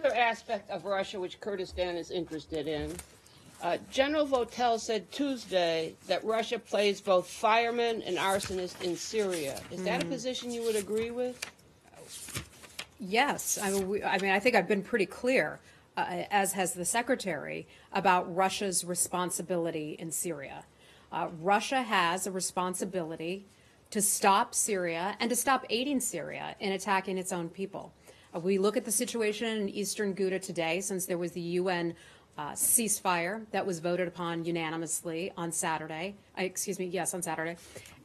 another aspect of Russia which Kurdistan is interested in. General Votel said Tuesday that Russia plays both fireman and arsonist in Syria. Is that a position you would agree with? Yes. I mean, I think I've been pretty clear, as has the Secretary, about Russia's responsibility in Syria. Russia has a responsibility to stop Syria and to stop aiding Syria in attacking its own people. We look at the situation in eastern Ghouta today, since there was the UN ceasefire that was voted upon unanimously on Saturday. On Saturday.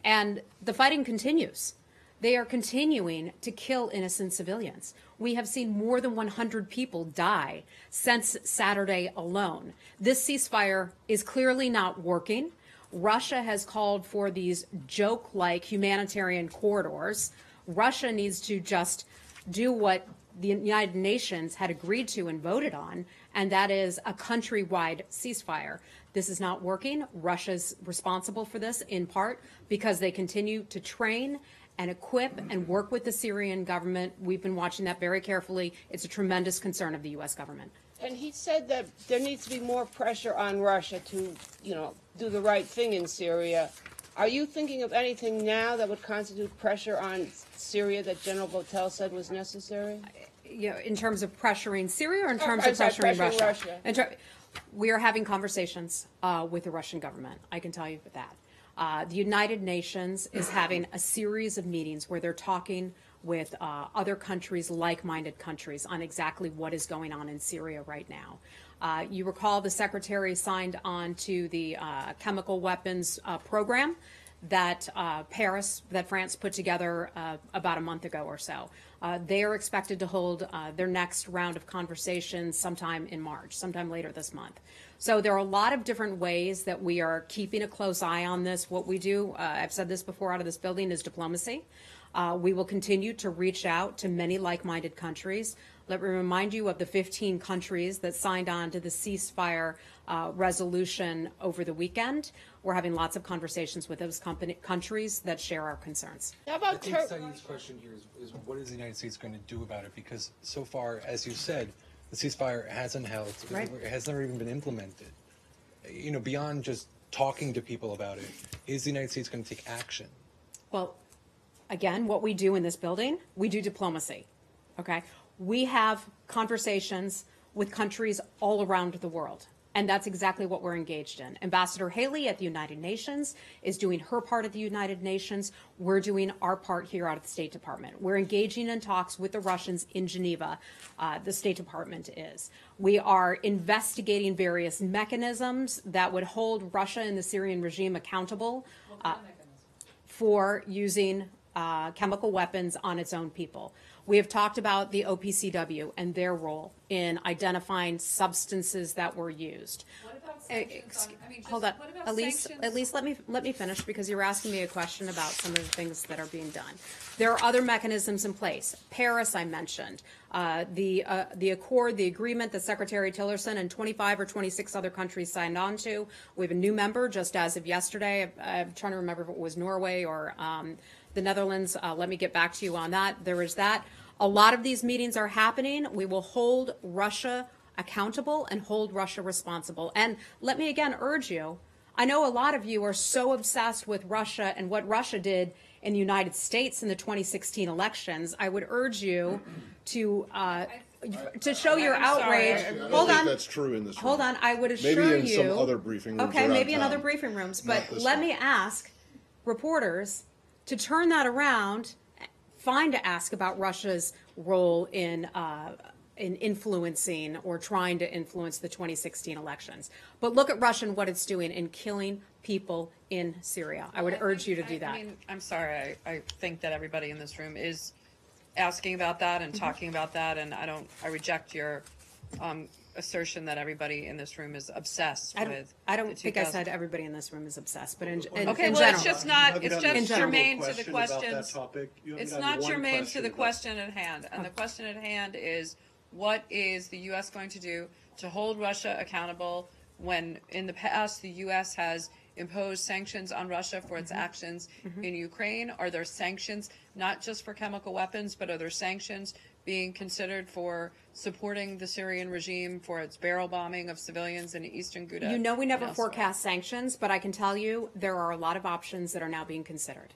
And the fighting continues. They are continuing to kill innocent civilians. We have seen more than 100 people die since Saturday alone. This ceasefire is clearly not working. Russia has called for these joke-like humanitarian corridors. Russia needs to just do what the United Nations had agreed to and voted on, and that is a countrywide ceasefire. This is not working. Russia's responsible for this in part because they continue to train and equip and work with the Syrian government. We've been watching that very carefully. It's a tremendous concern of the U.S. government. And he said that there needs to be more pressure on Russia to, do the right thing in Syria. Are you thinking of anything now that would constitute pressure on Syria that General Votel said was necessary? In terms of pressuring Syria or in terms of pressuring Russia? We are having conversations with the Russian government. I can tell you that. The United Nations is having a series of meetings where they're talking with other countries, like-minded countries, on exactly what is going on in Syria right now. You recall the Secretary signed on to the chemical weapons program that France put together about a month ago or so. They are expected to hold their next round of conversations sometime in March, sometime later this month. So there are a lot of different ways that we are keeping a close eye on this. What we do, I've said this before out of this building, is diplomacy. We will continue to reach out to many like-minded countries. Let me remind you of the 15 countries that signed on to the ceasefire resolution over the weekend. We're having lots of conversations with those countries that share our concerns. How about I think Saeed's question here is what is the United States going to do about it? Because so far, as you said, the ceasefire hasn't held. Right. It has never even been implemented. Beyond just talking to people about it, is the United States going to take action? Well, again, what we do in this building, we do diplomacy, okay? We have conversations with countries all around the world, and that's exactly what we're engaged in. Ambassador Haley at the United Nations is doing her part at the United Nations. We're doing our part here out of the State Department. We're engaging in talks with the Russians in Geneva, the State Department is. We are investigating various mechanisms that would hold Russia and the Syrian regime accountable for using chemical weapons on its own people. We have talked about the OPCW and their role in identifying substances that were used. What about sanctions? Hold on, Elise, let me finish, because you're asking me a question about some of the things that are being done. There are other mechanisms in place. Paris, I mentioned. The accord, the agreement that Secretary Tillerson and 25 or 26 other countries signed on to. We have a new member just as of yesterday. I'm trying to remember if it was Norway or the Netherlands. Let me get back to you on that. There is that. A lot of these meetings are happening. We will hold Russia accountable and hold Russia responsible. And let me again urge you, I know a lot of you are so obsessed with Russia and what Russia did in the United States in the 2016 elections. I would urge you to show your outrage. Hold on. That's true in this room. Hold on. I would assure you. Maybe in some other briefing rooms. Okay, maybe in other briefing rooms. But let me ask reporters to turn that around, to ask about Russia's role in influencing or trying to influence the 2016 elections. But look at Russia and what it's doing in killing people in Syria. I would urge you to do that. I'm sorry. I think that everybody in this room is asking about that and talking about that, and I reject your assertion that everybody in this room is obsessed with. I don't think I said everybody in this room is obsessed, but in okay, well, general. it's just not. It's just germane to the questions. It's not germane to the question at hand, and the question at hand is, what is the U.S. going to do to hold Russia accountable when, in the past, the U.S. has imposed sanctions on Russia for its actions in Ukraine? Are there sanctions not just for chemical weapons, but are there sanctions being considered for supporting the Syrian regime for its barrel bombing of civilians in eastern Ghouta? You know we never forecast sanctions, but I can tell you there are a lot of options that are now being considered.